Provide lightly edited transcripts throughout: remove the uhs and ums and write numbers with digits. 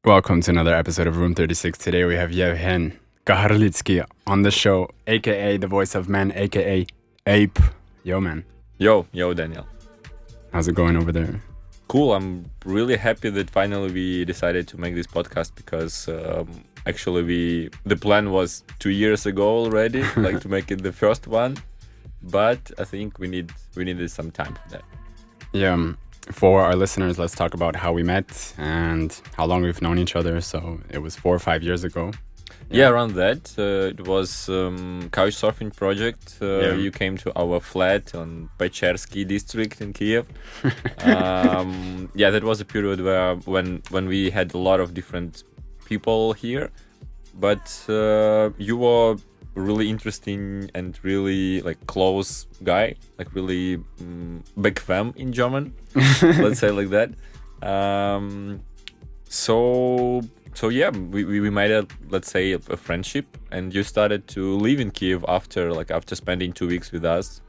Welcome to another episode of Room 36. Today we have Yevhen Kaharlytskyi on the show, aka the voice of man, aka Ape. Yo, man. Yo, Daniel. How's it going over there? Cool. I'm really happy that finally we decided to make this podcast because actually the plan was 2 years ago already, like to make it the first one, but I think we needed some time for that. Yeah. For our listeners, let's talk about how we met and how long we've known each other. So it was 4 or 5 years ago. Yeah, around that. It was couch surfing project. You came to our flat on Pechersky district in Kyiv. That was a period where when we had a lot of different people here, but you were really interesting and really like close guy, like really bequem in German, let's say like that. So yeah, we made a friendship, and you started to live in Kyiv after spending 2 weeks with us.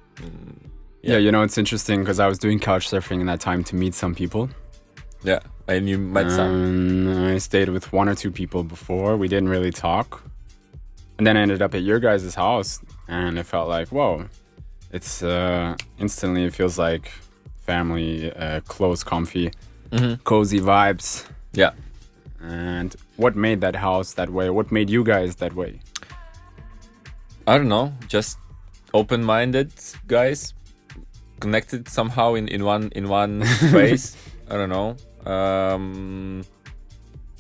Yeah, it's interesting because I was doing couch surfing in that time to meet some people. Yeah, and you met some. I stayed with 1 or 2 people before. We didn't really talk. And then I ended up at your guys' house, and it felt like, whoa, it's instantly, it feels like family, close, comfy, cozy vibes. Yeah. And what made that house that way? What made you guys that way? I don't know, just open-minded guys, connected somehow in one space. I don't know.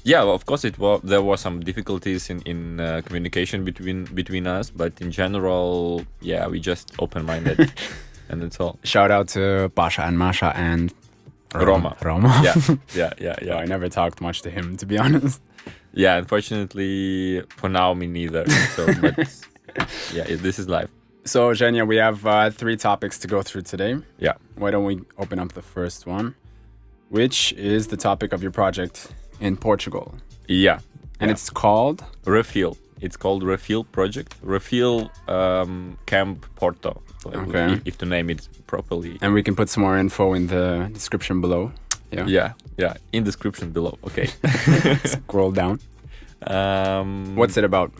Yeah, of course there were some difficulties in communication between us, but in general, yeah, we just open-minded, and that's all. Shout out to Basha and Masha and Roma. Yeah. I never talked much to him, to be honest. Yeah, unfortunately, for now, me neither. So, but yeah, this is life. So, Zhenya, we have 3 topics to go through today. Yeah. Why don't we open up the first one, which is the topic of your project in Portugal. Yeah. And it's called? ReFeel. It's called ReFeel Project. ReFeel Camp Porto. Okay. If to name it properly. And we can put some more info in the description below. Yeah. In description below. Okay. Scroll down. What's it about?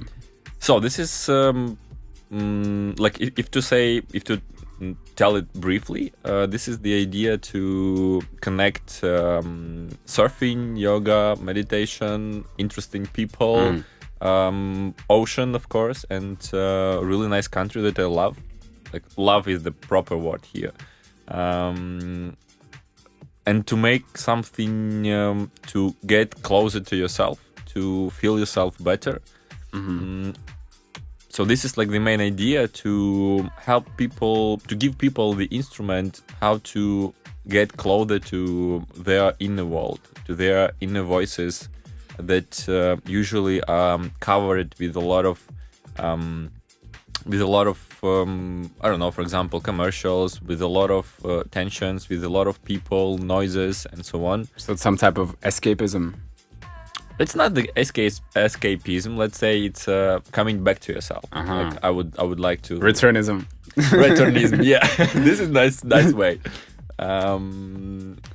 So this is like if to tell it briefly, this is the idea to connect surfing, yoga, meditation, interesting people, ocean, of course, and a really nice country that I love. Like, love is the proper word here. And to make something to get closer to yourself, to feel yourself better. So this is like the main idea, to help people, to give people the instrument how to get closer to their inner world, to their inner voices that usually are covered with a lot of I don't know, for example, commercials, with a lot of tensions, with a lot of people, noises, and so on. So it's some type of escapism. It's not the escapism. Let's say it's coming back to yourself. Like I would like to returnism. Returnism. Yeah, this is nice way.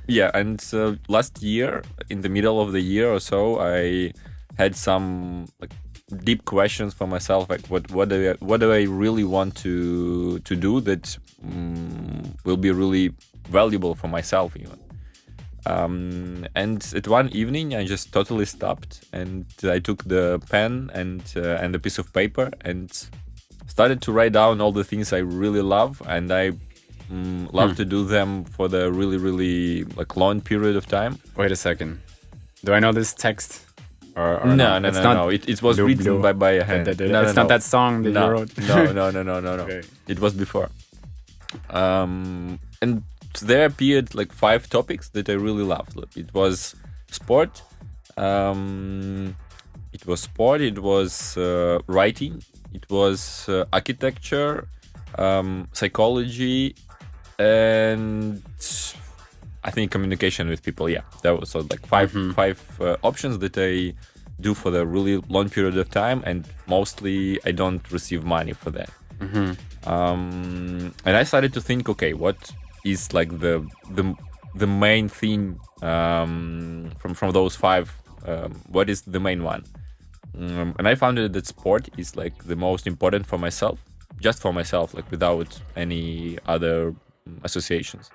Yeah, and last year, in the middle of the year or so, I had some like deep questions for myself. Like, what do I really want to do that will be really valuable for myself even. And at one evening, I just totally stopped, and I took the pen and a piece of paper and started to write down all the things I really love, and I love to do them for the really, really like long period of time. Wait a second. Do I know this text? Or no. It was written by a hand. It's not that song that you wrote. No. Okay. It was before. And there appeared like 5 topics that I really loved. It was sport. It was writing. It was architecture, psychology, and I think communication with people. Yeah, that was like five options that I do for the really long period of time, and mostly I don't receive money for that. And I started to think, okay, what is like the main thing from those five what is the main one. And I found that sport is like the most important for myself, just for myself, like without any other associations.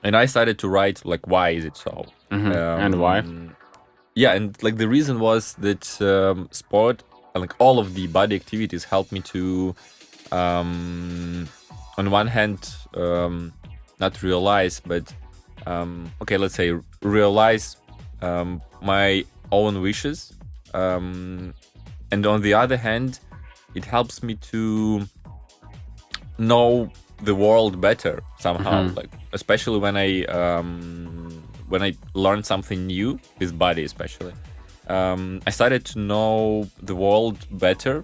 And I started to write like, why is it so? And why? Yeah, and like the reason was that sport, like all of the body activities, helped me to, on one hand, not realize, but okay, let's say realize my own wishes, and on the other hand, it helps me to know the world better somehow, like especially when I learn something new with body, especially I started to know the world better,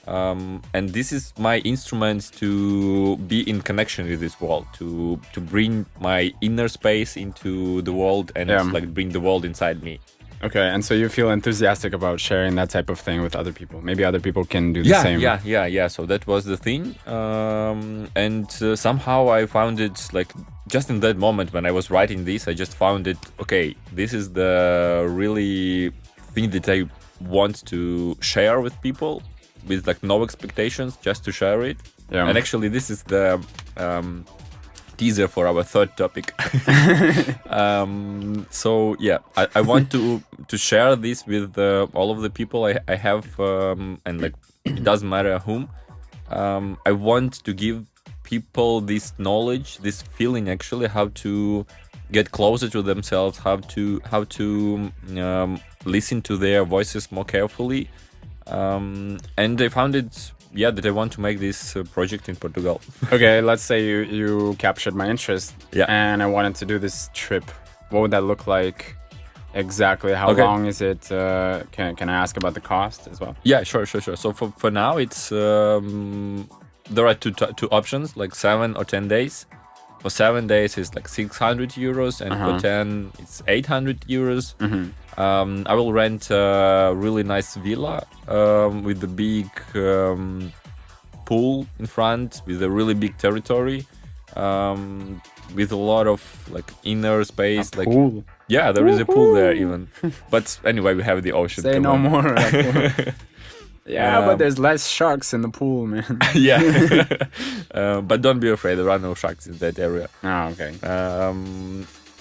and this is my instrument to be in connection with this world, to bring my inner space into the world and like bring the world inside me. Okay, and so you feel enthusiastic about sharing that type of thing with other people. Maybe other people can do the same. Yeah. So that was the thing, and somehow I found it like just in that moment when I was writing this, I just found it. Okay, this is the really thing that I want to share with people, with like no expectations, just to share it. Yeah. And actually, this is the teaser for our third topic. So yeah, I want to share this with all of the people I have, and like it doesn't matter whom. I want to give people this knowledge, this feeling, actually, how to get closer to themselves, how to listen to their voices more carefully, and I found it. Yeah, that I want to make this project in Portugal. Okay, let's say you captured my interest, and I wanted to do this trip. What would that look like exactly? How long is it? Can I ask about the cost as well? Yeah, sure. So for now, it's there are two options, like 7 or 10 days. For 7 days, it's like 600 euros, and for 10, it's 800 euros. I will rent a really nice villa with a big pool in front, with a really big territory, with a lot of like inner space. A pool? Yeah, there is a pool there even. But anyway, we have the ocean. Say no more. Yeah, but there's less sharks in the pool, man. Yeah. But don't be afraid, there are no sharks in that area. Oh, okay.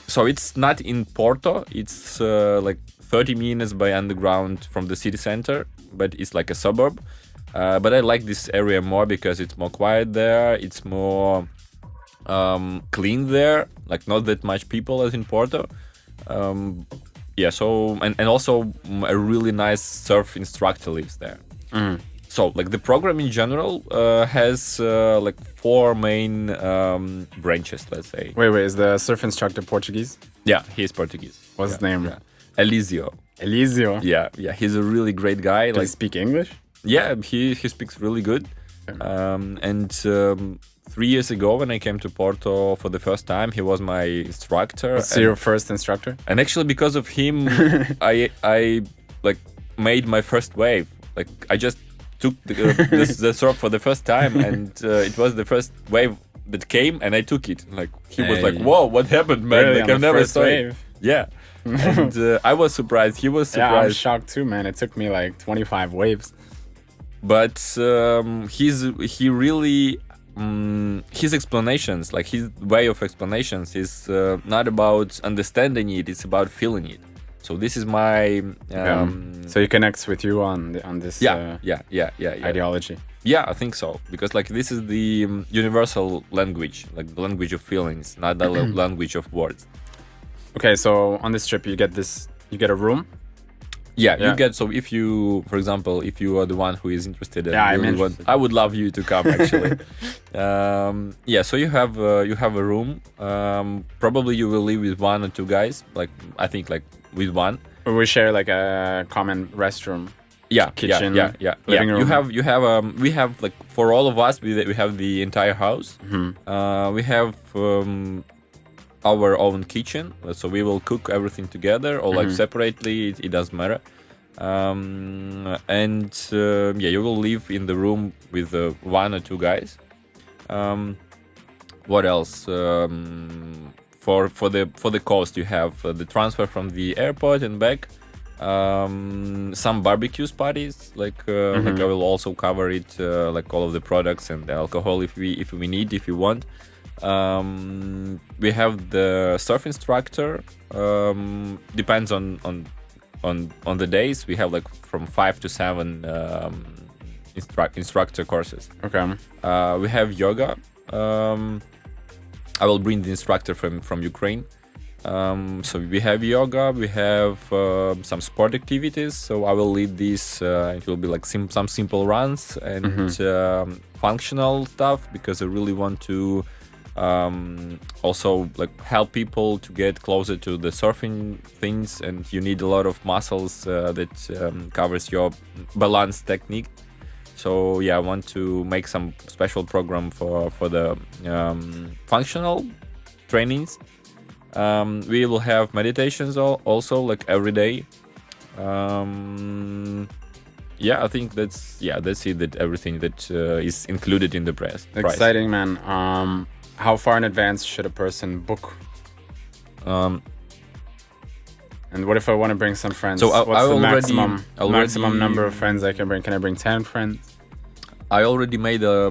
So it's not in Porto, it's like 30 minutes by underground from the city center, but it's like a suburb. But I like this area more because it's more quiet there, it's more clean there, like not that much people as in Porto. Yeah, so, and also a really nice surf instructor lives there. So like the program in general has like 4 main branches, let's say. Wait, is the surf instructor Portuguese? Yeah, he's Portuguese. What's his name? Yeah. Elisio. Yeah, He's a really great guy. Does he speak English? Yeah, he speaks really good. And 3 years ago, when I came to Porto for the first time, he was my instructor. So your first instructor? And actually, because of him, I like made my first wave. Like I just took the surf for the first time, and it was the first wave that came, and I took it. Like he was like, "Whoa, what happened, man? Really, like I've never saw it." Yeah, and I was surprised. He was surprised. Yeah, I'm shocked too, man. It took me like 25 waves. But he really his explanations, like his way of explanations, is not about understanding it; it's about feeling it. So this is my so he connects with you on this ideology. Yeah, I think so, because like this is the universal language, like the language of feelings, not the language of words. Okay, so on this trip you get a room. Yeah, you get, so if you, for example, if you are the one who is interested, I would love you to come actually. So you have a room. Probably you will live with 1 or 2 guys. Like I think like with one. We share like a common restroom. Yeah, kitchen. Living room. We have like for all of us, we have the entire house. We have our own kitchen, so we will cook everything together or like separately. It doesn't matter. You will live in the room with 1 or 2 guys. What else? for the cost, you have the transfer from the airport and back. Some barbecue parties, like I will also cover it, like all of the products and the alcohol if we need, if you want. We have the surf instructor. Depends on the days. We have like from 5 to 7 instructor courses. Okay. We have yoga. I will bring the instructor from Ukraine. So we have yoga, we have some sport activities. So I will lead this. It will be like some simple runs and functional stuff, because I really want to also like help people to get closer to the surfing things, and you need a lot of muscles that covers your balance technique. So yeah, I want to make some special program for the functional trainings. We will have meditations also, like every day. I think that's it. That everything that is included in the price. Exciting, man. How far in advance should a person book? And what if I want to bring some friends? So what's the maximum number of friends I can bring? Can I bring 10 friends? I already made a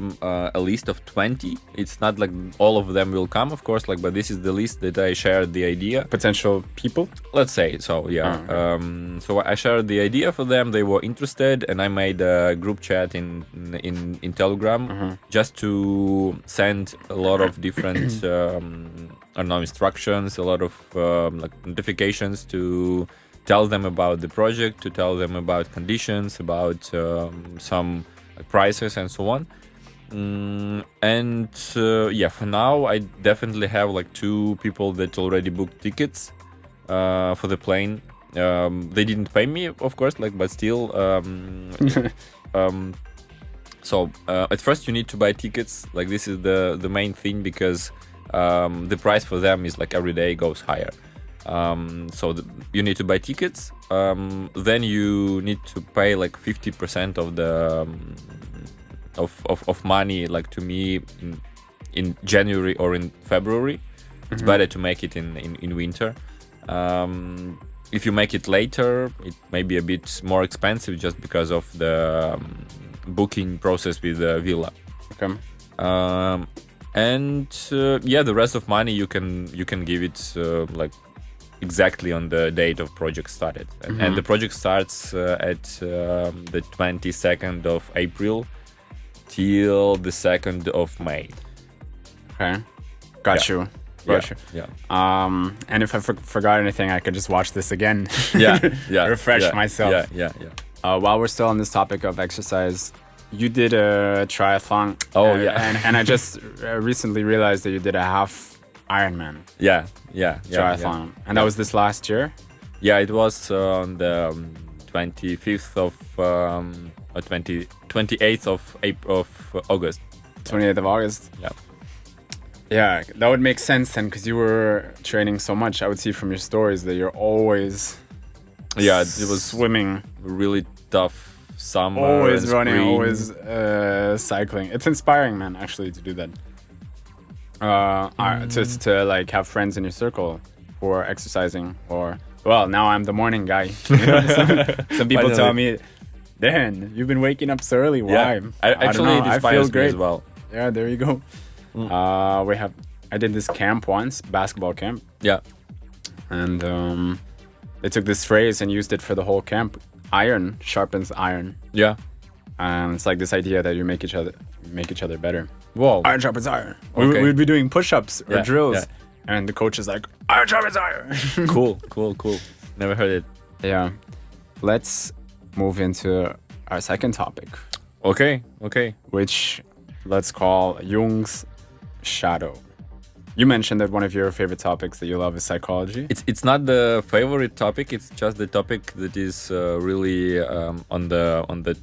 list of 20. It's not like all of them will come, of course, but this is the list that I shared the idea. Potential people? Let's say so, yeah. So I shared the idea for them. They were interested, and I made a group chat in Telegram just to send a lot of different instructions, a lot of like notifications to tell them about the project, to tell them about conditions, about some prices and so on. For now I definitely have like 2 people that already booked tickets for the plane. They didn't pay me, of course, but still. So at first you need to buy tickets. Like this is the main thing, because the price for them is like every day goes higher. So you need to buy tickets. Then you need to pay like 50% of the of money, like to me in January or in February. It's better to make it in winter. If you make it later, it may be a bit more expensive just because of the booking process with the villa. Okay. The rest of money you can give it like exactly on the date of project started. And the project starts at the 22nd of April till the 2nd of May. Okay. Got you. Yeah. And if I forgot anything, I could just watch this again. Refresh myself. Yeah. While we're still on this topic of exercise, you did a triathlon. And I just recently realized that you did a half Ironman. Yeah. Triathlon. And that was this last year? Yeah, it was on the 25th of 28th of August. 28th of August. Yeah. Yeah, that would make sense then, because you were training so much. I would see from your stories that you're always it was swimming. Really tough summer. Always running, spring. always cycling. It's inspiring, man, actually, to do that. To like have friends in your circle who are exercising, or now I'm the morning guy. Some people tell me, Dan, you've been waking up so early. Why? I don't know. I feel great as well. Yeah, there you go. I did this camp once, basketball camp. Yeah. And they took this phrase and used it for the whole camp. Iron sharpens iron. Yeah. And it's like this idea that you make each other better. Whoa. Iron sharpens iron. Okay. We'd be doing push-ups or drills. Yeah. And the coach is like, iron sharpens iron. Cool. Never heard it. Yeah. Let's move into our second topic. Okay. Which let's call Jung's shadow. You mentioned that one of your favorite topics that you love is psychology. It's not the favorite topic. It's just the topic that is really on the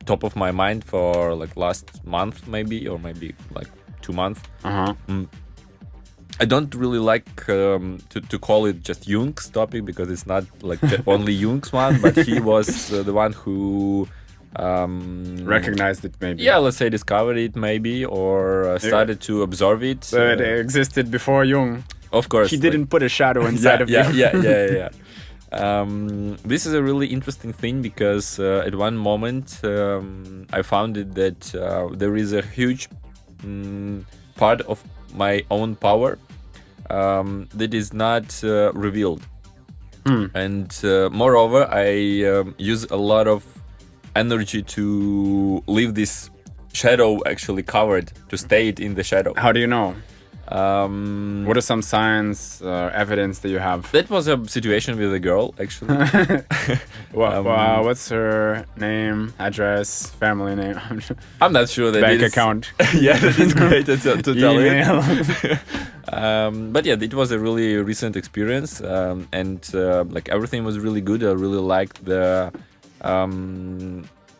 top of my mind for like last month, maybe, or maybe like 2 months. I don't really like to call it just Jung's topic, because it's not like only Jung's one, but he was the one who recognized it, maybe. Yeah, let's say discovered it, maybe, or started to observe it. So it existed before Jung. Of course. He didn't put a shadow inside of you. Yeah. This is a really interesting thing because at one moment I found it that there is a huge part of my own power that is not revealed. And moreover, I use a lot of energy to leave this shadow actually covered, to stay it in the shadow. How do you know? What are some signs, evidence that you have? That was a situation with a girl, actually. What's her name, address, family name? I'm not sure that bank is, account. Yeah, that is great to tell Email. it. But yeah, it was a really recent experience, and like everything was really good. I really liked the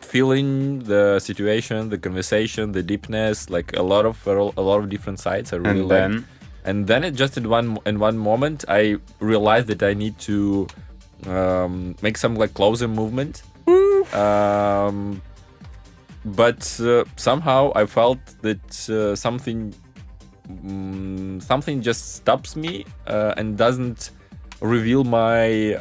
feeling, the situation, the conversation, the deepness, like a lot of different sides. I really liked. And then it just in one moment I realized that I need to make some like closer movement. But somehow I felt that something just stops me and doesn't reveal my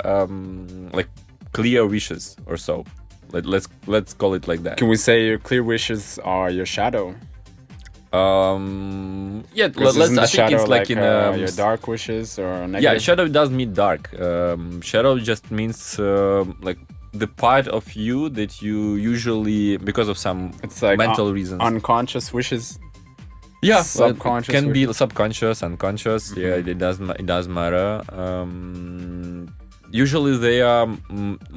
like clear wishes or so. Let's call it like that. Can we say your clear wishes are your shadow? Yeah, Isn't I think it's like in your dark wishes or negative? Yeah, shadow does mean dark. Shadow just means like the part of you that you usually, because of some it's like mental reasons, unconscious wishes. Yeah, subconscious can wishes. be subconscious, unconscious. Yeah, it does matter. Usually they are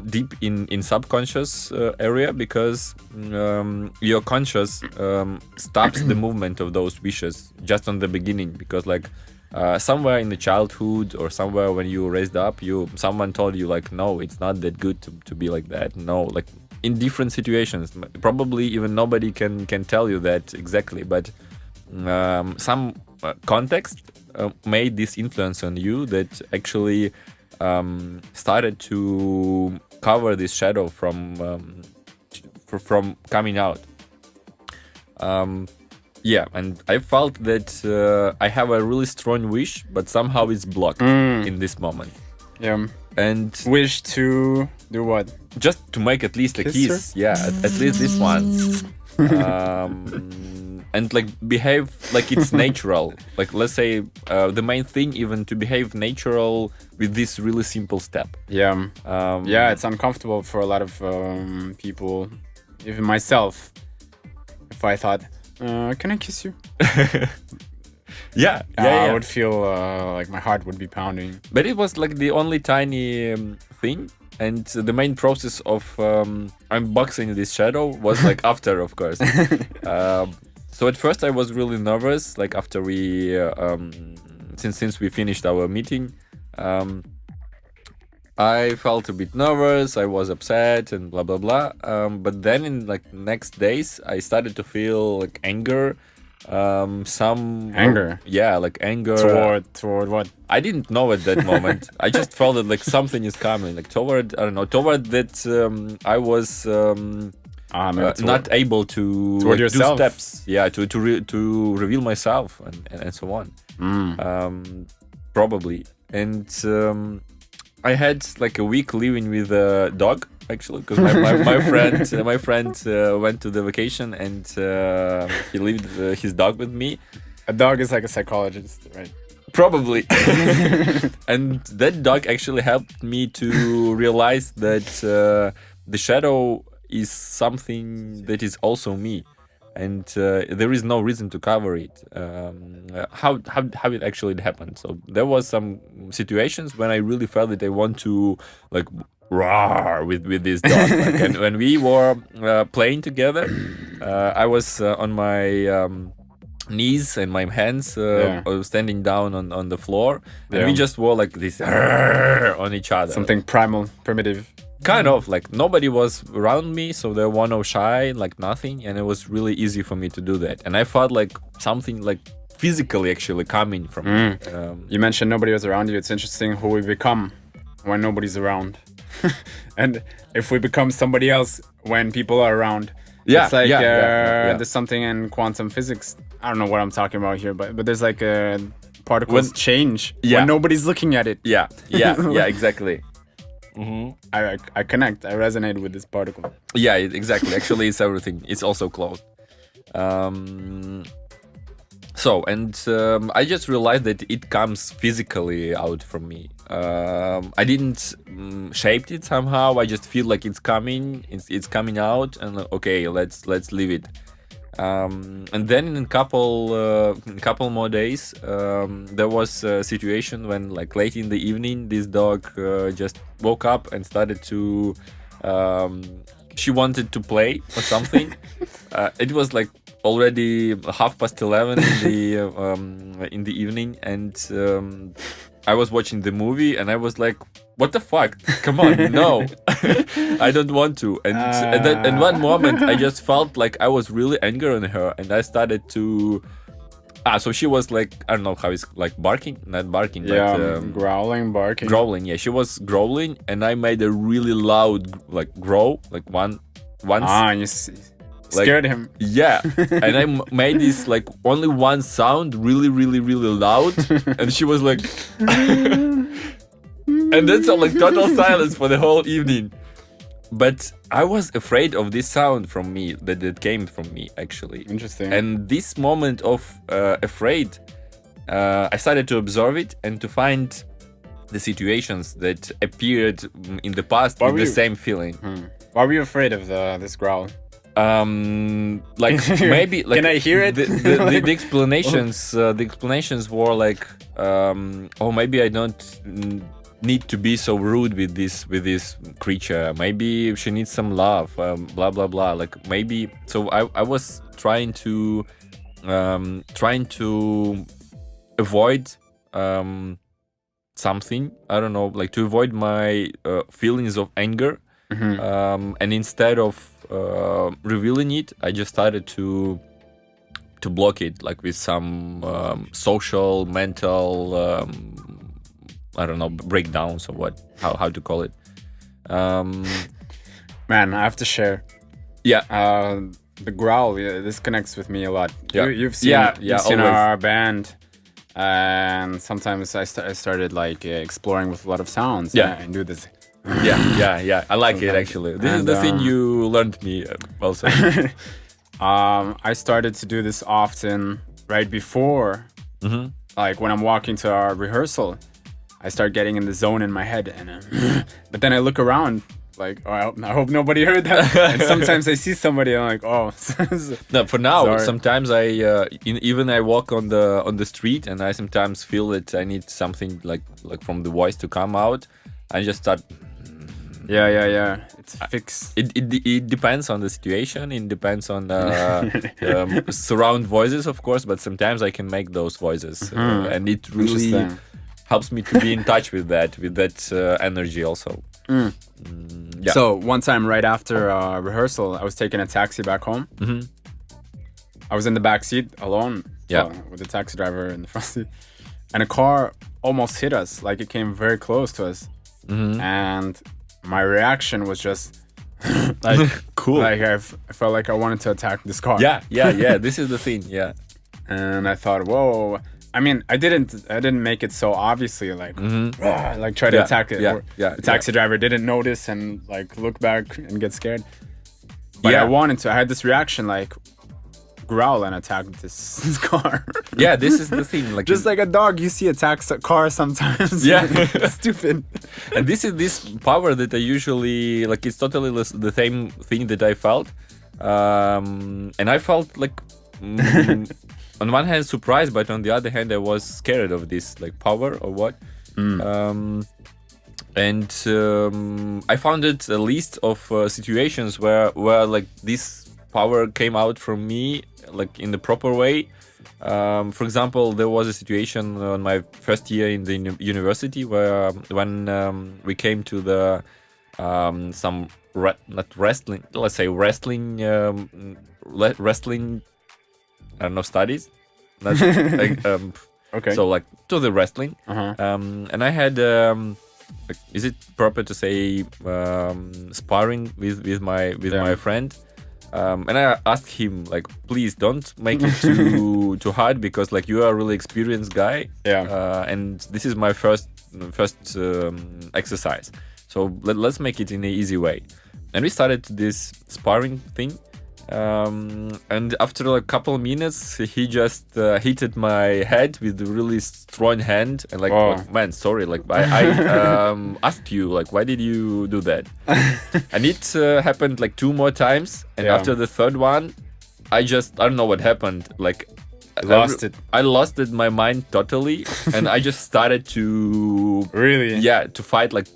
deep in subconscious area because your conscious stops the movement of those wishes just on the beginning, because like somewhere in the childhood or somewhere when you raised up, someone told you like, no, it's not that good to be like that. No, like in different situations, probably even nobody can tell you that exactly, but some context made this influence on you that actually started to cover this shadow from coming out. Yeah, and I felt that I have a really strong wish, but somehow it's blocked in this moment. Yeah. And wish to do what? Just to make at least a kiss. Yeah, at least this one. And like behave like it's natural. Like let's say the main thing even to behave natural with this really simple step. Yeah. Yeah, it's uncomfortable for a lot of people, even myself. If I thought, can I kiss you? Yeah. I would feel like my heart would be pounding. But it was like the only tiny thing. And the main process of unboxing this shadow was like after, of course. So at first I was really nervous, like after we, since we finished our meeting, I felt a bit nervous, I was upset and blah, blah, blah. But then in like next days, I started to feel like anger, some... Anger? Yeah, like anger. Toward what? I didn't know at that moment. I just felt that like something is coming, like toward that I was... not able to like, do steps, to reveal myself and so on. Probably. And I had like a week living with a dog, actually, because my friend went to the vacation and he lived his dog with me. A dog is like a psychologist, right? Probably. And that dog actually helped me to realize that the shadow is something that is also me, and there is no reason to cover it. How it actually happened. So there was some situations when I really felt that I want to like roar with this dog. Like, and when we were playing together, I was on my knees and my hands standing down on the floor, and we just were like this on each other. Something primal, primitive. Kind of, like nobody was around me, so there were no shy, like nothing, and it was really easy for me to do that. And I felt like something like physically actually coming from me. You mentioned nobody was around you. It's interesting who we become when nobody's around. And if we become somebody else when people are around. It's like there's something in quantum physics. I don't know what I'm talking about here, but there's like a particles change Yeah. when nobody's looking at it. Yeah, exactly. I connect. I resonate with this particle. Yeah, exactly. Actually, it's everything. It's also closed. I just realized that it comes physically out from me. I didn't shape it somehow. I just feel like it's coming. It's coming out, and okay, let's leave it. And then in a couple more days, there was a situation when, like, late in the evening, this dog just woke up and started to. She wanted to play or something. It was like already 11:30 in the evening, and I was watching the movie, and I was like, "What the fuck? Come on, no, I don't want to." And in one moment, I just felt like I was really angry on her, and I started to. So she was like, I don't know how it's like, barking, not barking, Yeah, but growling, barking. growling. Yeah, she was growling, and I made a really loud like growl, like once. You scared him. Yeah, and I made this like only one sound, really, really, really loud, and she was like, and that's like total silence for the whole evening. But I was afraid of this sound from me, that it came from me, actually. Interesting. And this moment of afraid, I started to observe it and to find the situations that appeared in the past with the same feeling. Why were you afraid of this growl? Like maybe like Can I hear it? The explanations were like, oh, maybe I don't need to be so rude with this creature. Maybe she needs some love. Blah blah blah. Like maybe. So I was trying to avoid something. I don't know, like to avoid my feelings of anger. And instead of revealing it, I just started to block it, like with some social, mental, I don't know, breakdowns or what, how to call it. Man, I have to share. Yeah. The growl, this connects with me a lot. Yeah. You've seen, you've seen always. our band, and sometimes I started like exploring with a lot of sounds. Yeah. And do this. Yeah. I like it, actually. This is the thing you learned me also. I started to do this often right before, like when I'm walking to our rehearsal. I start getting in the zone in my head, and but then I look around, like, oh, I hope nobody heard that. And sometimes I see somebody, and I'm like, oh. No, for now, Sorry. sometimes even I walk on the street, and I sometimes feel that I need something like from the voice to come out. I just start. Yeah. It's fixed. It depends on the situation. It depends on surround voices, of course. But sometimes I can make those voices, and it really helps me to be in touch with that energy also. Yeah. So one time right after rehearsal, I was taking a taxi back home. I was in the back seat alone, with the taxi driver in the front seat, and a car almost hit us. Like it came very close to us, and my reaction was just like cool. Like I felt like I wanted to attack this car. Yeah. This is the thing. Yeah. And I thought, whoa. I mean, I didn't make it so obviously like like try to attack it. The taxi driver didn't notice and like look back and get scared. But I wanted to. I had this reaction like growl and attack this car. Yeah, this is the thing. Like just like a dog, you see attacks a car sometimes. Yeah, stupid. And this is this power that I usually like. It's totally the same thing that I felt, and I felt like. On one hand surprised, but on the other hand I was scared of this like power or what. I found it a list of situations where like this power came out from me like in the proper way. For example, there was a situation on my first year in the university where when we came to the some not wrestling, let's say wrestling I don't know, studies. Not, like, okay. So like to the wrestling, and I had is it proper to say sparring with my friend? And I asked him like, please don't make it too hard, because like you are a really experienced guy. Yeah. And this is my first exercise, so let's make it in an easy way. And we started this sparring thing. And after like a couple of minutes, he just hit my head with a really strong hand, and like, Wow. like, man, sorry, like I asked you, like, why did you do that? And it happened like 2 more times, and Yeah. after the third one, I don't know what happened, like I lost my mind totally, and I just started to Really? to fight. Like,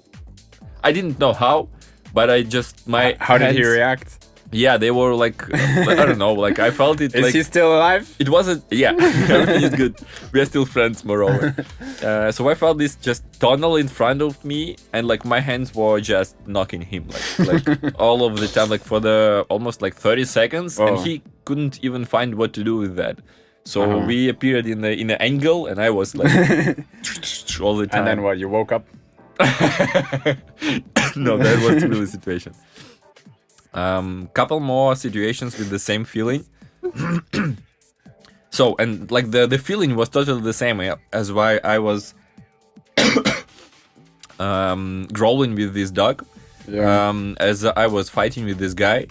I didn't know how, but I just How did he hands- react? Yeah, they were like, I don't know, like I felt it. Is like he still alive? it wasn't. Yeah, everything is good. We are still friends, moreover. So I felt this just tunnel in front of me, and like my hands were just knocking him, like all of the time, like for the almost like 30 seconds, and Oh. he couldn't even find what to do with that. So we appeared in the angle, and I was like all the time. And then what? You woke up? No, that was really the situation. Couple more situations with the same feeling. So, and like the feeling was totally the same as why I was growling with this dog. Yeah. As I was fighting with this guy.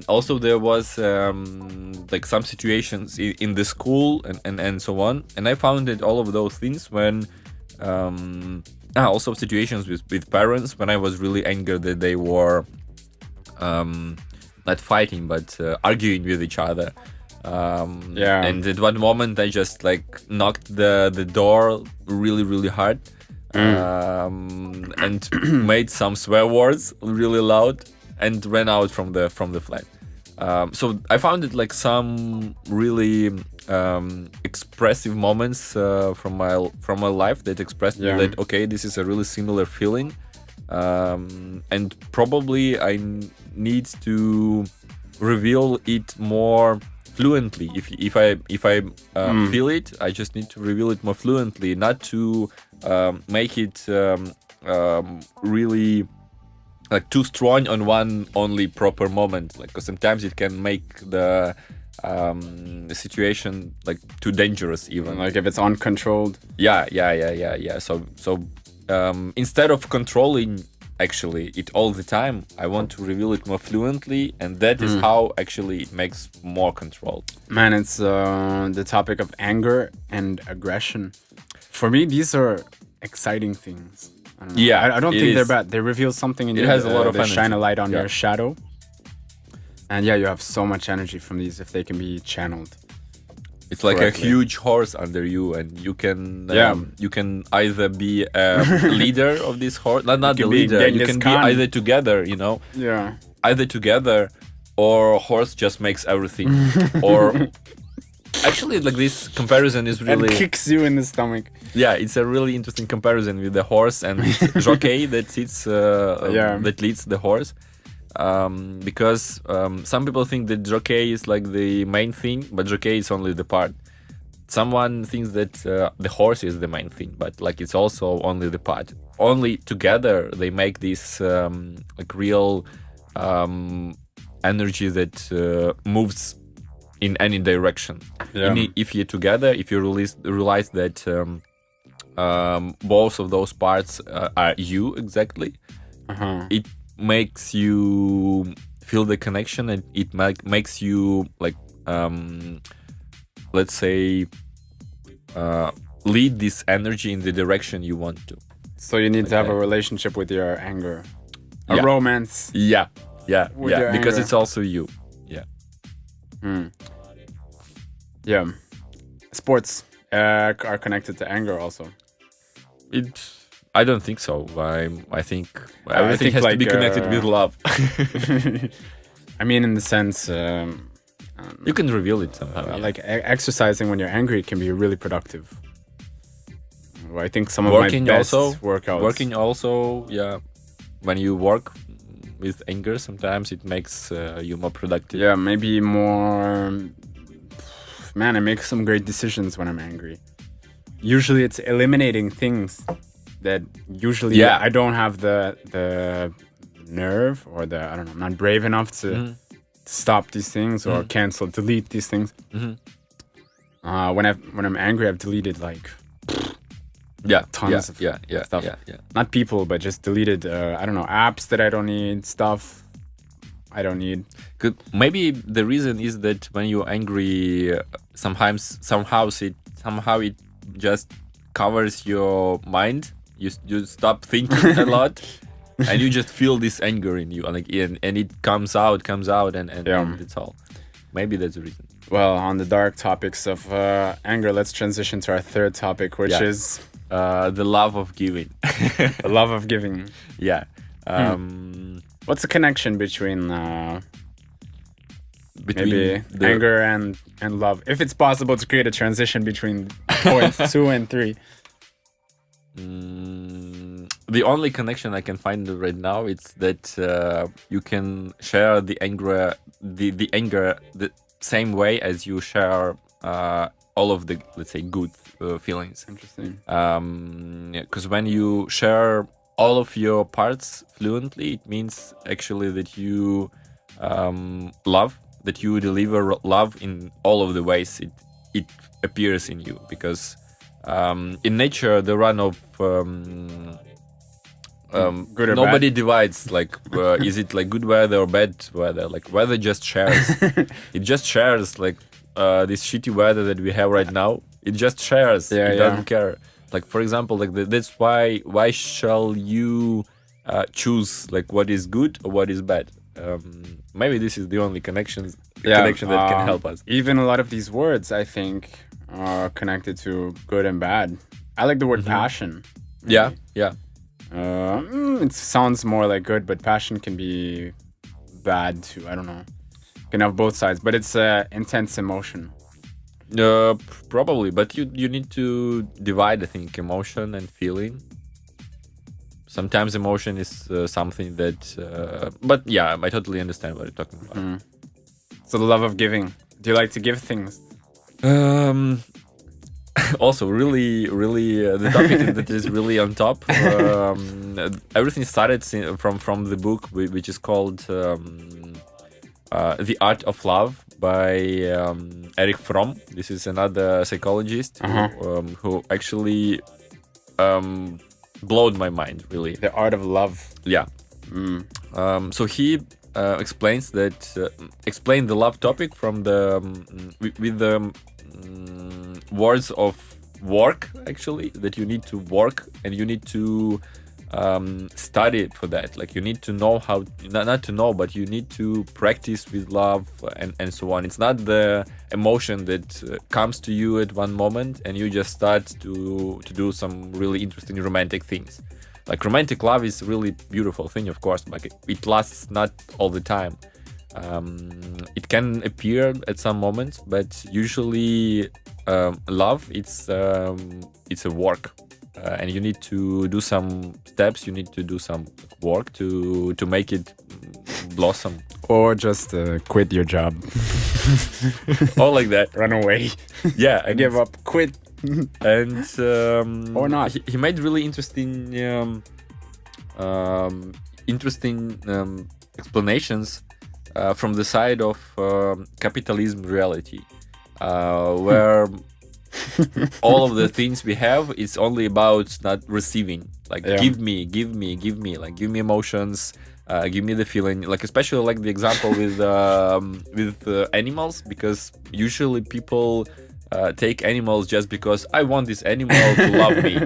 Also there was like some situations in the school and so on, and I found that all of those things when also situations with parents when I was really angry that they were not fighting but arguing with each other. Yeah. And at one moment I just like knocked the door really hard. And made some swear words really loud and ran out from the flat. So I found it like some really expressive moments from my life that expressed me that okay, this is a really similar feeling, and probably I need to reveal it more fluently. If I feel it, I just need to reveal it more fluently, not to make it really like too strong on one only proper moment, like, because sometimes it can make the situation like too dangerous even, Like if it's uncontrolled. yeah. So instead of controlling actually it all the time, I want to reveal it more fluently, and that is how actually it makes more control. Man, it's the topic of anger and aggression. For me, these are exciting things. I don't know. Yeah, I don't it think they're is. bad. They reveal something in It you. has a lot of they shine a energy. light on Yeah. your shadow. And yeah, you have so much energy from these if they can be channeled. It's like Correctly. a huge horse under you, and you can Yeah. you can either be a leader of this horse, not the can be leader. You Genghis can be Khan. either together, Yeah. either together, or horse just makes everything. Or actually, like this comparison is And really kicks you in the stomach. yeah, it's a really interesting comparison with the horse and jockey that sits that leads the horse. Because some people think that jockey is like the main thing, but jockey is only the part. Someone thinks that the horse is the main thing, but like it's also only the part. Only together they make this like real energy that moves in any direction. Yeah. If you're together, if you realize that both of those parts are you exactly, it makes you feel the connection, and it makes you like let's say lead this energy in the direction you want to. So you need to have a Okay. relationship with your anger. A Yeah. romance. Yeah With your because anger. it's also you. Yeah. Sports are connected to anger also. I don't think so. I think everything think has to like, be connected with love. I mean, in the sense, You can reveal it somehow. Yeah. like exercising when you're angry can be really productive. Well, I think some of Working my best also, workouts. Working also, yeah. When you work with anger, sometimes it makes you more productive. Yeah, maybe more. Man, I make some great decisions when I'm angry. Usually, it's eliminating things that usually Yeah. I don't have the nerve or I don't know, I'm not brave enough to stop these things or cancel, delete these things. When I'm angry, I've deleted like tons of stuff. Not people, but just deleted. I don't know, apps that I don't need, stuff I don't need. Maybe the reason is that when you're angry, somehow it just covers your mind. You stop thinking a lot, and you just feel this anger in you, and it comes out, and it's all. Maybe that's the reason. Well, on the dark topics of anger, let's transition to our third topic, which is the love of giving. The love of giving. Yeah. What's the connection between maybe anger and love? If it's possible to create a transition between points 2 and 3. The only connection I can find right now is that you can share the anger the same way as you share all of the, let's say, good feelings. Interesting. Because when you share all of your parts fluently, it means actually that you love, that you deliver love in all of the ways it appears in you. Because in nature, the run of good or nobody bad? Divides like is it like good weather or bad weather. Like weather just shares. It just shares, like this shitty weather that we have right now. It just shares. It doesn't care. Like, for example, like that's why shall you choose like what is good or what is bad? Maybe this is the only connection that can help us. Even a lot of these words, I think, are connected to good and bad. I like the word passion. Maybe. Yeah. It sounds more like good, but passion can be bad too. I don't know. Can have both sides, but it's intense emotion. Probably, but you need to divide, I think, emotion and feeling. Sometimes emotion is something that, but yeah, I totally understand what you're talking about. So the love of giving. Do you like to give things? Also, really, the topic that is really on top. Everything started from the book, which is called The Art of Love by Erich Fromm. This is another psychologist who actually blowed my mind, really. The Art of Love. Yeah. So he explains the love topic from the with the words of work, actually, that you need to work and you need to study for that. Like, you need to know how, not to know, but you need to practice with love and so on. It's not the emotion that comes to you at one moment and you just start to do some really interesting romantic things. Like, romantic love is a really beautiful thing, of course, but it lasts not all the time. It can appear at some moments, but usually love, it's a work. And you need to do some steps, you need to do some work to make it blossom. Or just quit your job. Or like that. Run away. Yeah. I give up. Quit. And or not. He made really interesting explanations from the side of capitalism reality, where all of the things we have, it's only about not receiving. Like, give me, like, give me emotions, give me the feeling. Like, especially like the example with animals, because usually people take animals just because I want this animal to love me.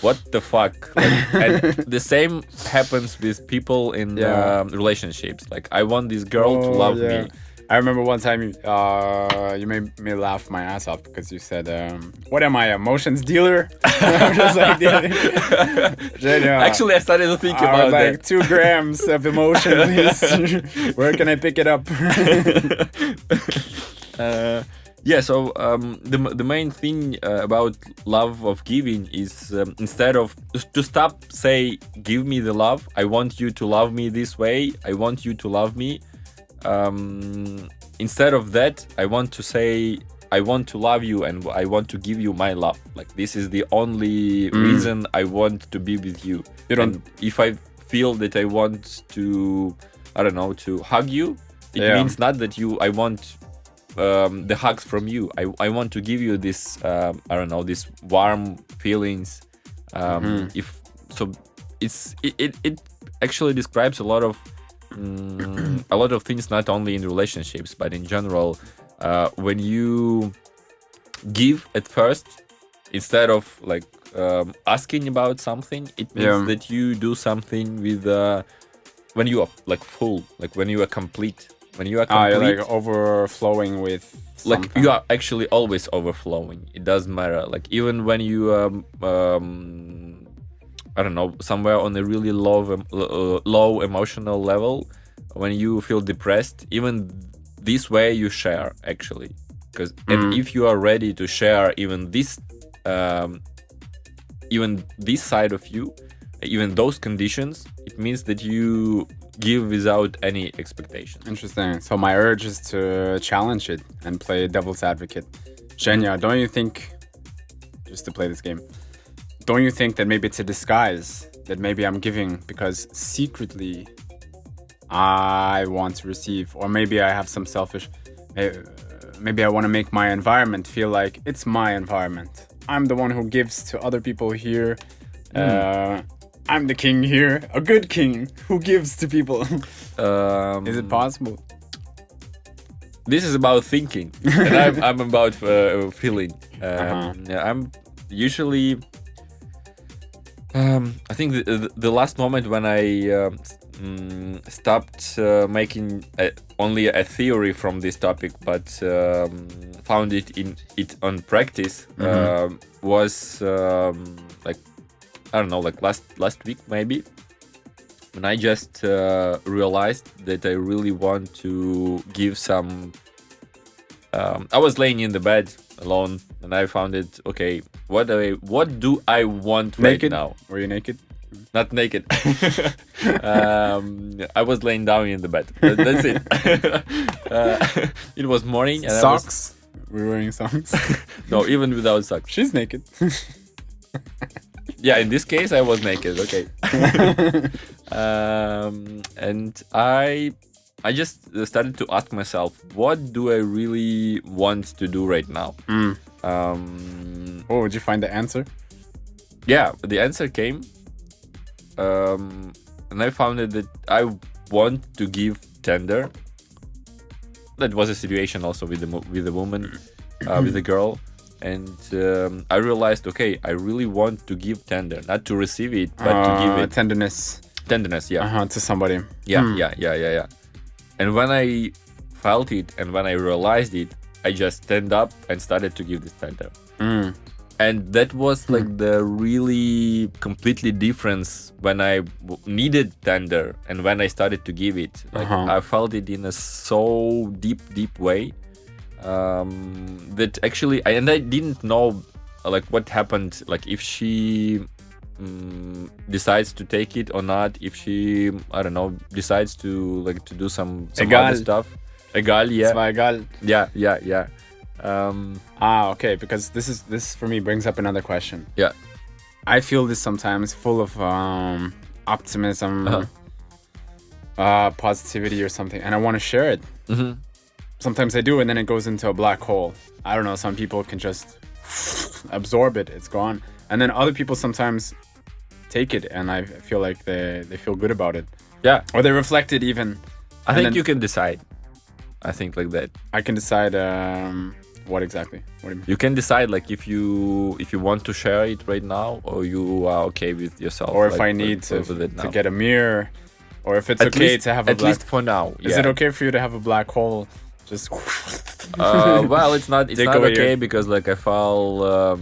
What the fuck? Like, and the same happens with people in relationships. Like, I want this girl to love me. I remember one time you made me laugh my ass off because you said, what am I, emotions dealer? I'm just like, Zhenya, actually, I started to think about like that. 2 grams of emotion, please. Where can I pick it up? Yeah, so the main thing about love of giving is instead of to stop say, give me the love, I want you to love me this way, I want you to love me. Instead of that, I want to say, I want to love you and I want to give you my love. Like, this is the only reason I want to be with you. And if I feel that I want to, I don't know, to hug you, It Yeah. means not that I want the hugs from you. I want to give you this, I don't know, this warm feelings. If so, it actually describes a lot of things, not only in relationships but in general. When you give at first instead of like asking about something, it means that you do something with when you are like full, like when you are complete, you're like overflowing with like something. you are actually always overflowing. It doesn't matter, like even when you I don't know, somewhere on a really low emotional level, when you feel depressed, even this way you share actually, because and if you are ready to share even this side of you, even those conditions, it means that you give without any expectation. Interesting. So my urge is to challenge it and play devil's advocate. Zhenya, don't you think, just to play this game, don't you think that maybe it's a disguise, that maybe I'm giving because secretly I want to receive, or maybe I have some selfish, maybe I want to make my environment feel like it's my environment. I'm the one who gives to other people here. I'm the king here, a good king who gives to people. Is it possible? This is about thinking, and I'm about feeling. Yeah, I'm usually. I think the last moment when I stopped making only a theory from this topic, but found it on practice, was like, I don't know, like last week maybe, when I just realized that I really want to give some. I was laying in the bed alone, and I found it. Okay, what do I want Naked? right now? Were you naked? Not naked. I was laying down in the bed. That's it. It was morning. And Socks? We're wearing socks. No, even without socks. She's naked. Yeah, in this case, I was naked. Okay. And I just started to ask myself, what do I really want to do right now? Oh, did you find the answer? Yeah, the answer came. And I found it that I want to give tender. That was a situation also with the woman, with the girl. And I realized, okay, I really want to give tender, not to receive it, but to give it. Tenderness. Tenderness, yeah. To somebody. Yeah. And when I felt it and when I realized it, I just stand up and started to give this tender. And that was like the really completely difference when I needed tender and when I started to give it. Like I felt it in a so deep way. That actually, I didn't know like what happened, like if she decides to take it or not, if she, I don't know, decides to like to do some other stuff. Egal, yeah. Es war egal. Yeah. Okay, because this for me brings up another question. Yeah. I feel this sometimes full of optimism, positivity or something, and I want to share it. Sometimes I do, and then it goes into a black hole. I don't know, some people can just absorb it, it's gone. And then other people sometimes take it, and I feel like they feel good about it. Yeah. Or they reflect it even. I think you can decide. I think like that. I can decide what exactly? What do you mean? You can decide like if you want to share it right now, or you are okay with yourself. Or if like, I need to get a mirror, or if it's okay to have a black... At least for now. Is it okay for you to have a black hole? Just... well, it's not okay your... because like I felt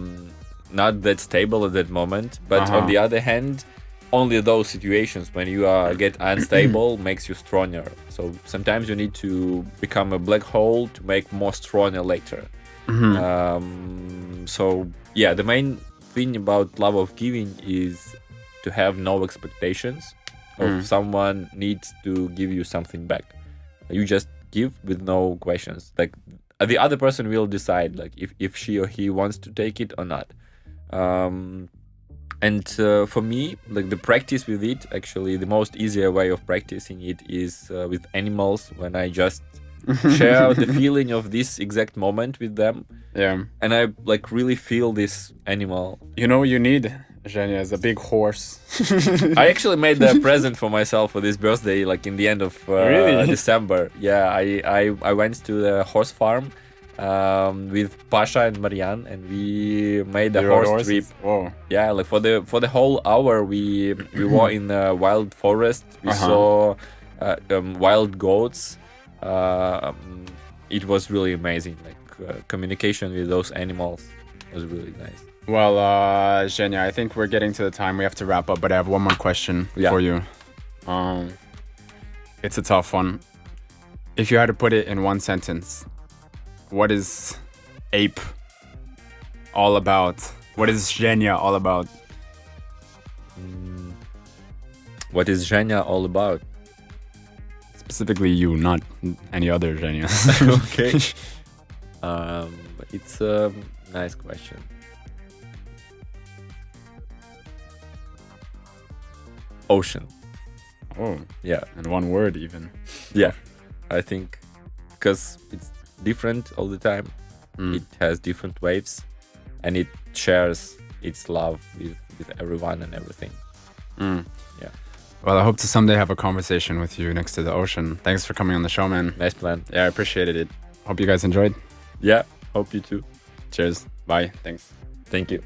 not that stable at that moment. But on the other hand, only those situations when you get unstable makes you stronger. So sometimes you need to become a black hole to make more stronger later. So yeah, the main thing about love of giving is to have no expectations of someone needs to give you something back. You just give with no questions. Like the other person will decide like if she or he wants to take it or not. And for me, like the practice with it, actually, the most easier way of practicing it is with animals, when I just share the feeling of this exact moment with them, Yeah. and I like really feel this animal. You know what you need, Zhenya, is a big horse. I actually made a present for myself for this birthday, like in the end of Really? December. Yeah, I went to the horse farm with Pasha and Marianne, and we made a You rode horse trip. horses? Whoa. Yeah, like for the whole hour we were in a wild forest. We saw wild goats. It was really amazing. Like communication with those animals was really nice. Well, Zhenya, I think we're getting to the time we have to wrap up, but I have one more question for you. It's a tough one. If you had to put it in one sentence, what is ape all about? What is Zhenya all about? What is Zhenya all about? Specifically you, not any other Zhenya. Okay. It's a nice question. Ocean. Oh, Yeah. in one word even. Yeah. I think because it's different all the time. It has different waves, and it shares its love with everyone and everything. Yeah. Well, I hope to someday have a conversation with you next to the ocean. Thanks for coming on the show, man. Nice plan. Yeah, I appreciated it. Hope you guys enjoyed. Yeah. Hope you too. Cheers. Bye. Thanks. Thank you.